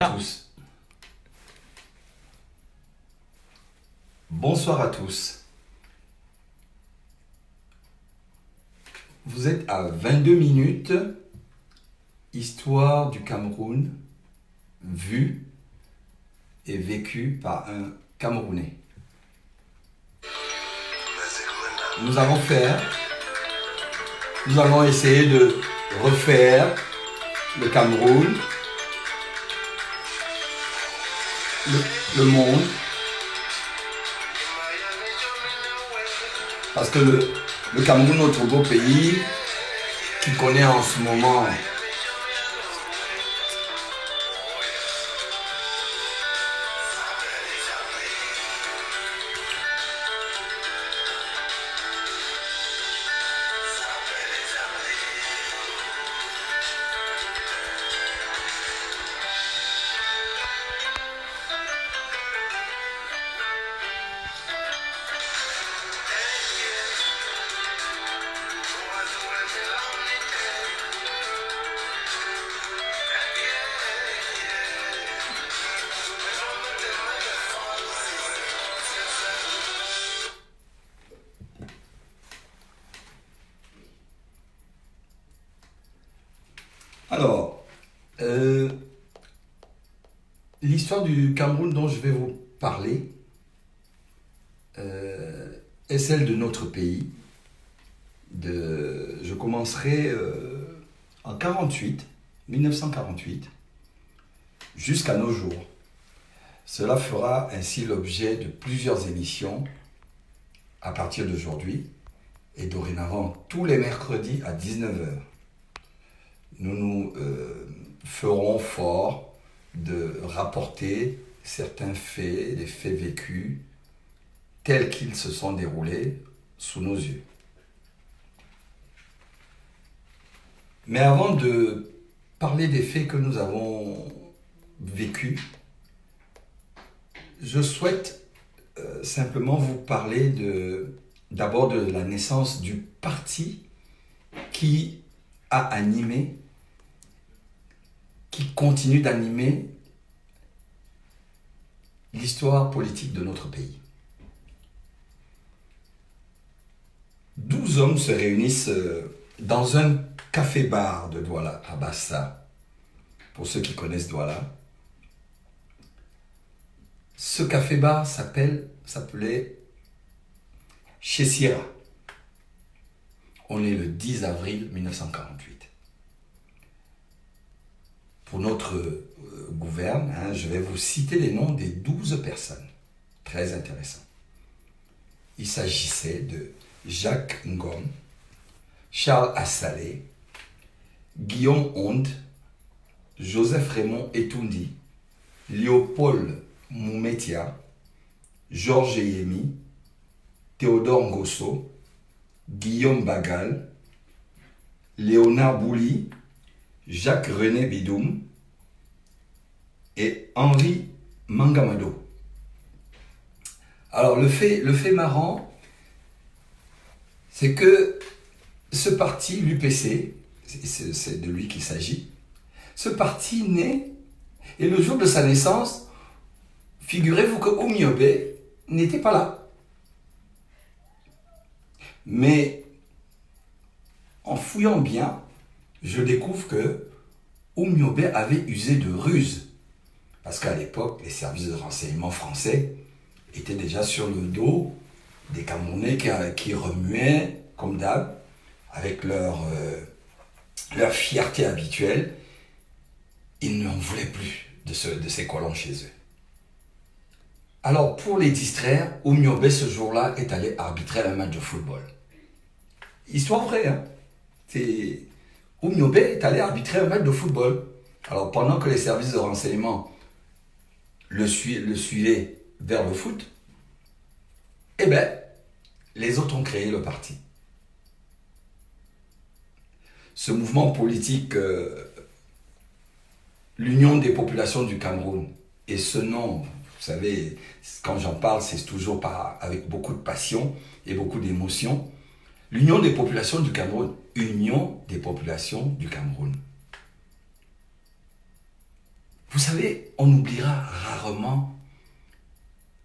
Tous. Bonsoir à tous. Vous êtes à 22 minutes, histoire du Cameroun, vue et vécue par un Camerounais. Nous allons essayer de refaire le Cameroun, le monde, parce que le Cameroun, notre beau pays, qui connaît en ce moment Alors, l'histoire du Cameroun dont je vais vous parler est celle de notre pays. Je commencerai en 1948, jusqu'à nos jours. Cela fera ainsi l'objet de plusieurs émissions à partir d'aujourd'hui et dorénavant tous les mercredis à 19h. Nous nous ferons fort de rapporter certains faits, des faits vécus tels qu'ils se sont déroulés sous nos yeux. Mais avant de parler des faits que nous avons vécus, je souhaite simplement vous parler d'abord de la naissance du parti qui a animé, qui continue d'animer l'histoire politique de notre pays. 12 hommes se réunissent dans un café-bar de Douala, à Bassa, pour ceux qui connaissent Douala. Ce café-bar s'appelait Chez Sierra. On est le 10 avril 1948. Pour notre gouverne, je vais vous citer les noms des 12 personnes. Très intéressant. Il s'agissait de Jacques Ngom, Charles Assalé, Guillaume Onde, Joseph Raymond Etoundi, Léopold Moumetia, Georges Yemi, Théodore Ngosso, Guillaume Bagal, Léonard Bouli, Jacques-René Bidoum et Henri Mangamado. Alors le fait marrant, c'est que ce parti, l'UPC, c'est de lui qu'il s'agit, ce parti naît, et le jour de sa naissance, figurez-vous que Oumiobe n'était pas là. Mais en fouillant bien, je découvre que Oumiobe avait usé de ruse. Parce qu'à l'époque, les services de renseignement français étaient déjà sur le dos des Camerounais qui remuaient, comme d'hab, avec leur fierté habituelle. Ils n'en voulaient plus de ces colons chez eux. Alors, pour les distraire, Oumiobe, ce jour-là, est allé arbitrer un match de football. Histoire vraie, hein. Oumiobe est allé arbitrer un match de football. Alors, pendant que les services de renseignement le suivaient vers le foot, eh bien, les autres ont créé le parti. Ce mouvement politique, l'Union des populations du Cameroun, et ce nom, vous savez, quand j'en parle, c'est toujours avec beaucoup de passion et beaucoup d'émotion. L'Union des populations du Cameroun, Union des populations du Cameroun. Vous savez, on oubliera rarement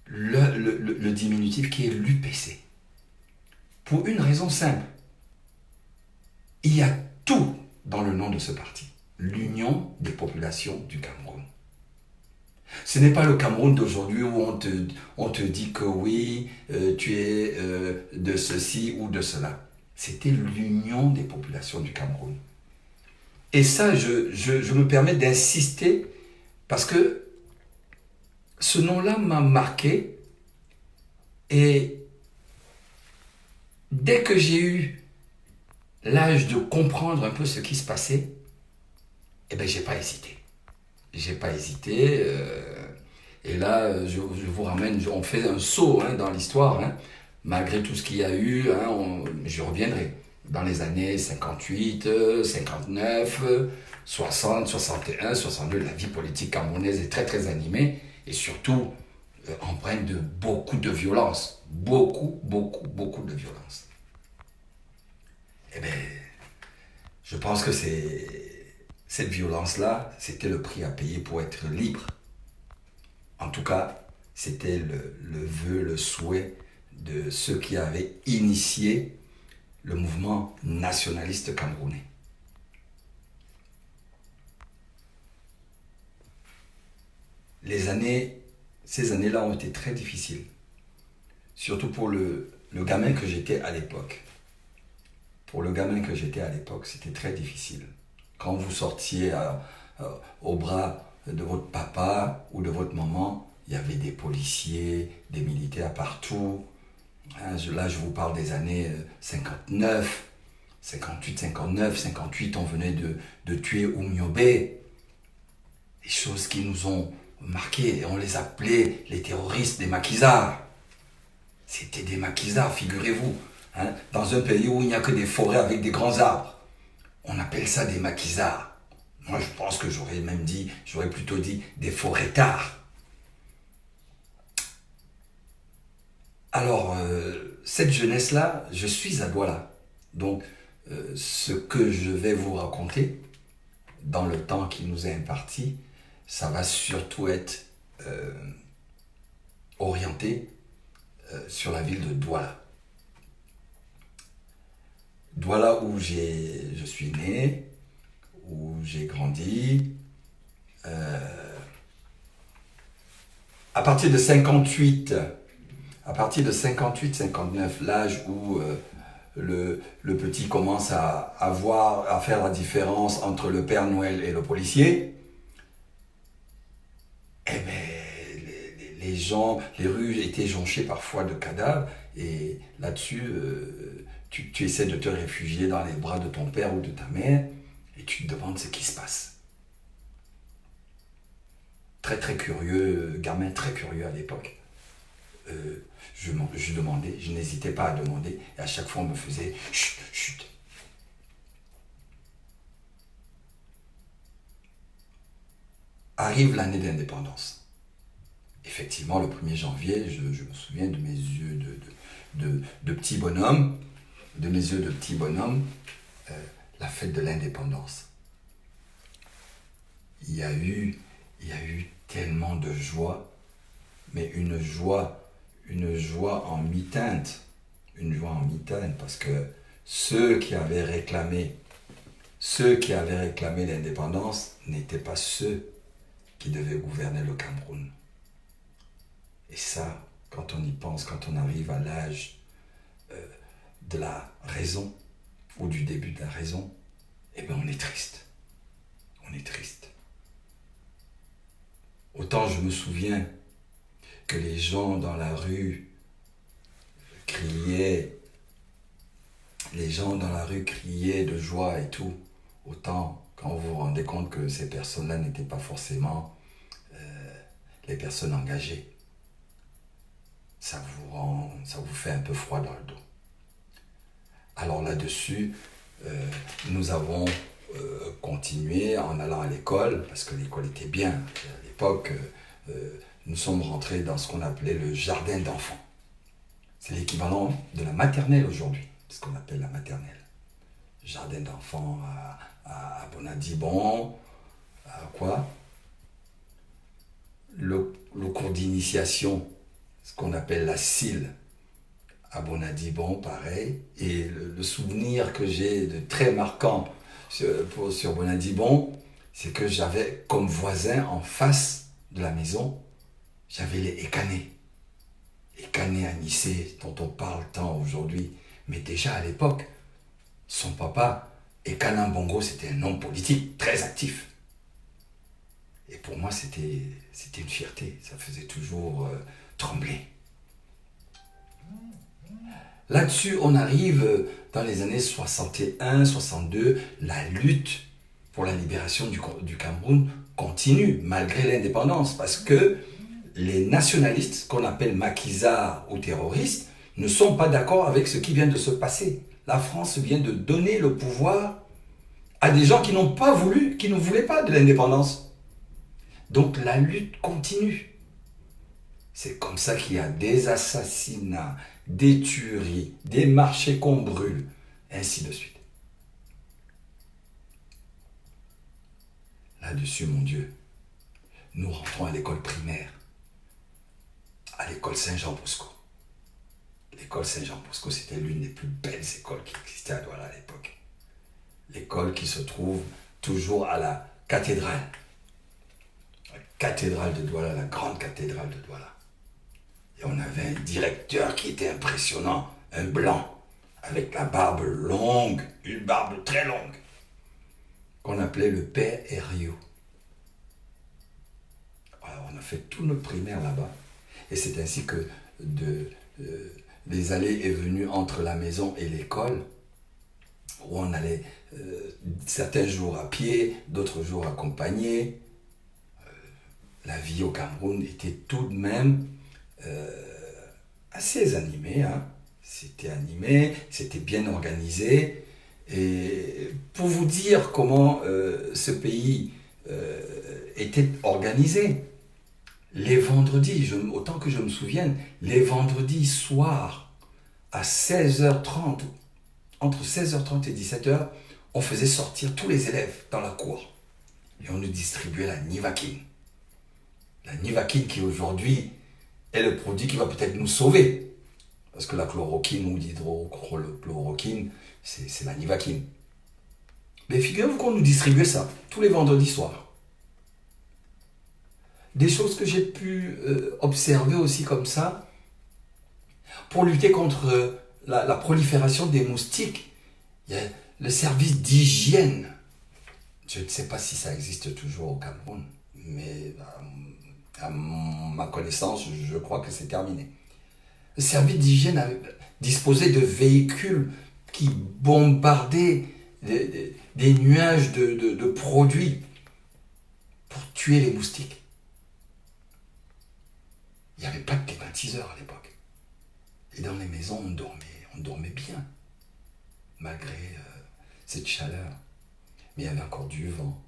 le diminutif qui est l'UPC. Pour une raison simple. Il y a tout dans le nom de ce parti. L'Union des populations du Cameroun. Ce n'est pas le Cameroun d'aujourd'hui où on te dit que oui, tu es de ceci ou de cela. C'était l'Union des populations du Cameroun. Et ça, je me permets d'insister parce que ce nom-là m'a marqué et dès que j'ai eu l'âge de comprendre un peu ce qui se passait, eh bien, j'ai pas hésité. J'ai pas hésité. Et là, je vous ramène, on fait un saut dans l'histoire. Malgré tout ce qu'il y a eu, je reviendrai. Dans les années 58, 59, 60, 61, 62, la vie politique camerounaise est très très animée et surtout empreinte de beaucoup de violence. Beaucoup, beaucoup, beaucoup de violence. Eh bien, je pense que cette violence-là, c'était le prix à payer pour être libre. En tout cas, c'était le vœu, le souhait de ceux qui avaient initié le mouvement nationaliste camerounais. Ces années-là ont été très difficiles, surtout pour le gamin que j'étais à l'époque. Pour le gamin que j'étais à l'époque, c'était très difficile. Quand vous sortiez au bras de votre papa ou de votre maman, il y avait des policiers, des militaires partout. Là, je vous parle des années 59, 58, 59, 58, on venait de tuer Oumyobé. Des choses qui nous ont marqués. On les appelait les terroristes des maquisards. C'était des maquisards, figurez-vous. Dans un pays où il n'y a que des forêts avec des grands arbres. On appelle ça des maquisards. Moi, je pense que j'aurais plutôt dit des forêtards. Alors, cette jeunesse-là, je suis à Douala. Donc, ce que je vais vous raconter dans le temps qui nous est imparti, ça va surtout être orienté sur la ville de Douala. Douala où je suis né, où j'ai grandi. À partir de 58, 59, l'âge où le petit commence à faire la différence entre le Père Noël et le policier, eh bien, les rues étaient jonchées parfois de cadavres, et là-dessus, tu essaies de te réfugier dans les bras de ton père ou de ta mère, et tu te demandes ce qui se passe. Très très curieux, gamin très curieux à l'époque. Je demandais, je n'hésitais pas à demander, et à chaque fois on me faisait chut, chut. Arrive l'année d'indépendance. Effectivement, le 1er janvier, je me souviens de mes yeux de petit bonhomme, la fête de l'indépendance. Il y a eu tellement de joie, mais une joie en mi-teinte, parce que ceux qui avaient réclamé l'indépendance n'étaient pas ceux qui devaient gouverner le Cameroun. Et ça, quand on y pense, quand on arrive à l'âge de la raison, ou du début de la raison, eh bien on est triste. On est triste. Autant je me souviens que les gens dans la rue criaient de joie et tout, autant quand vous vous rendez compte que ces personnes-là n'étaient pas forcément les personnes engagées, ça vous fait un peu froid dans le dos. Alors là-dessus, nous avons continué en allant à l'école, parce que l'école était bien. À l'époque, nous sommes rentrés dans ce qu'on appelait le jardin d'enfants. C'est l'équivalent de la maternelle aujourd'hui, ce qu'on appelle la maternelle. Jardin d'enfants à Bonadibon, à quoi ? le cours d'initiation, ce qu'on appelle la CIL, à Bonadibon, pareil. Et le souvenir que j'ai de très marquant sur Bonadibon, c'est que j'avais comme voisin en face de la maison, j'avais les Ekané. Ekané Anissé, dont on parle tant aujourd'hui. Mais déjà à l'époque, son papa, Ekana Bongo, c'était un homme politique très actif. Et pour moi, c'était une fierté. Ça faisait toujours trembler. Là-dessus, on arrive dans les années 61, 62. La lutte pour la libération du Cameroun continue malgré l'indépendance parce que les nationalistes, qu'on appelle maquisards ou terroristes, ne sont pas d'accord avec ce qui vient de se passer. La France vient de donner le pouvoir à des gens qui n'ont pas voulu, qui ne voulaient pas de l'indépendance. Donc la lutte continue. C'est comme ça qu'il y a des assassinats, des tueries, des marchés qu'on brûle, ainsi de suite. Là-dessus, mon Dieu, nous rentrons à l'école primaire, à l'école Saint-Jean-Bosco. L'école Saint-Jean-Bosco, c'était l'une des plus belles écoles qui existait à Douala à l'époque. L'école qui se trouve toujours à la cathédrale. La cathédrale de Douala, la grande cathédrale de Douala. Et on avait un directeur qui était impressionnant, un blanc, avec la barbe longue, une barbe très longue, qu'on appelait le père Herriot. Alors, on a fait tout notre primaire là-bas. Et c'est ainsi que les allées et venues entre la maison et l'école, où on allait certains jours à pied, d'autres jours accompagnés. La vie au Cameroun était tout de même assez animée. Hein. C'était animé, c'était bien organisé. Et pour vous dire comment ce pays était organisé, les vendredis, autant que je me souvienne, les vendredis soirs à 16h30, entre 16h30 et 17h, on faisait sortir tous les élèves dans la cour. Et on nous distribuait la Nivaquine. La Nivaquine qui aujourd'hui est le produit qui va peut-être nous sauver. Parce que la chloroquine ou l'hydrochloroquine, c'est la Nivaquine. Mais figurez-vous qu'on nous distribuait ça tous les vendredis soirs. Des choses que j'ai pu observer aussi comme ça, pour lutter contre la prolifération des moustiques, il y a le service d'hygiène. Je ne sais pas si ça existe toujours au Cameroun, mais à ma connaissance, je crois que c'est terminé. Le service d'hygiène disposait de véhicules qui bombardaient des nuages de produits pour tuer les moustiques. Il n'y avait pas de climatiseur à l'époque. Et dans les maisons, on dormait bien, malgré cette chaleur. Mais il y avait encore du vent.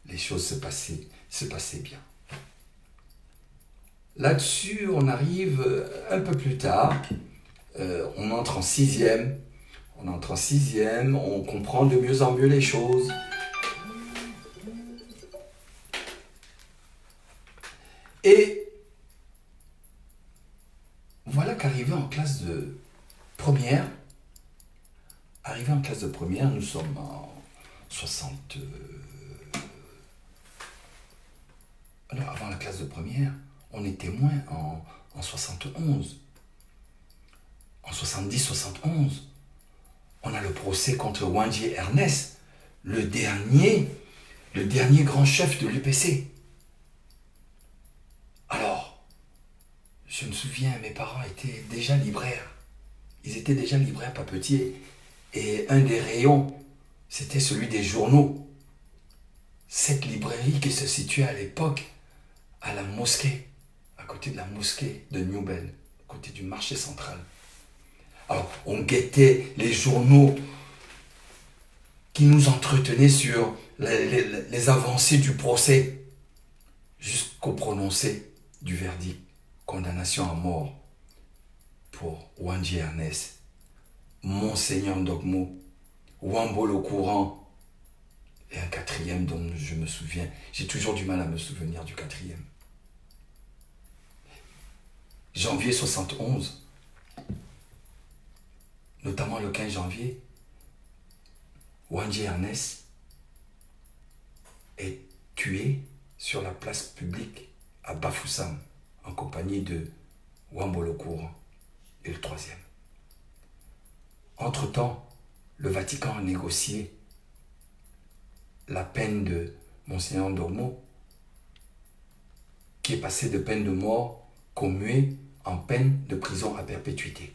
Les choses se passaient bien. Là-dessus, on arrive un peu plus tard. On entre en sixième. On comprend de mieux en mieux les choses. Et voilà qu'arrivé en classe de première, nous sommes en 60... Alors, avant la classe de première, on est témoin en 71. En 70-71, on a le procès contre Wandier Ernest, le dernier grand chef de l'UPC. Alors, je me souviens, mes parents étaient déjà libraires. Ils étaient déjà libraires papetiers. Et un des rayons, c'était celui des journaux. Cette librairie qui se situait à l'époque à la mosquée, à côté de la mosquée de New Bell, à côté du marché central. Alors, on guettait les journaux qui nous entretenaient sur les avancées du procès jusqu'au prononcé du verdict. Condamnation à mort pour Wandier Ernest, Monseigneur Ndogmo, Wambo le Courant, Et un quatrième dont je me souviens. J'ai toujours du mal à me souvenir du quatrième. Janvier 71, notamment le 15 janvier, Wandji Ernest est tué sur la place publique à Bafoussam, en compagnie de Wambolo Courant et le troisième. Entre-temps, le Vatican a négocié la peine de Monseigneur Ndomo, qui est passé de peine de mort commuée en peine de prison à perpétuité.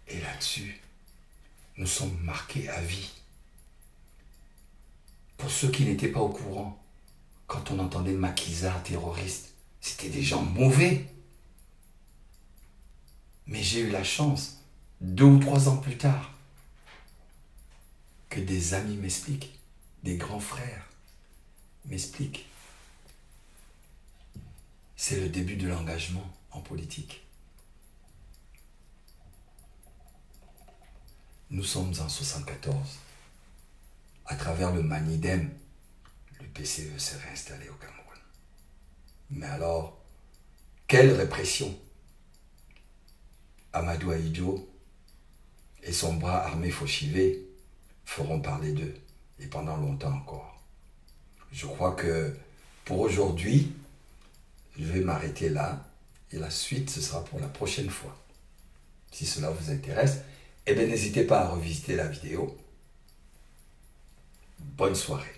Et là-dessus, nous sommes marqués à vie. Pour ceux qui n'étaient pas au courant, quand on entendait maquisards, terroristes, c'était des gens mauvais. Mais j'ai eu la chance, 2 ou 3 ans plus tard, que des amis m'expliquent, des grands frères m'expliquent. C'est le début de l'engagement en politique. Nous sommes en 1974. À travers le Manidem, le PCE s'est réinstallé au Cameroun. Mais alors, quelle répression! Amadou Ahidjo et son bras armé Fauchivé feront parler d'eux, et pendant longtemps encore. Je crois que pour aujourd'hui, je vais m'arrêter là, et la suite, ce sera pour la prochaine fois. Si cela vous intéresse, eh bien n'hésitez pas à revisiter la vidéo. Bonne soirée.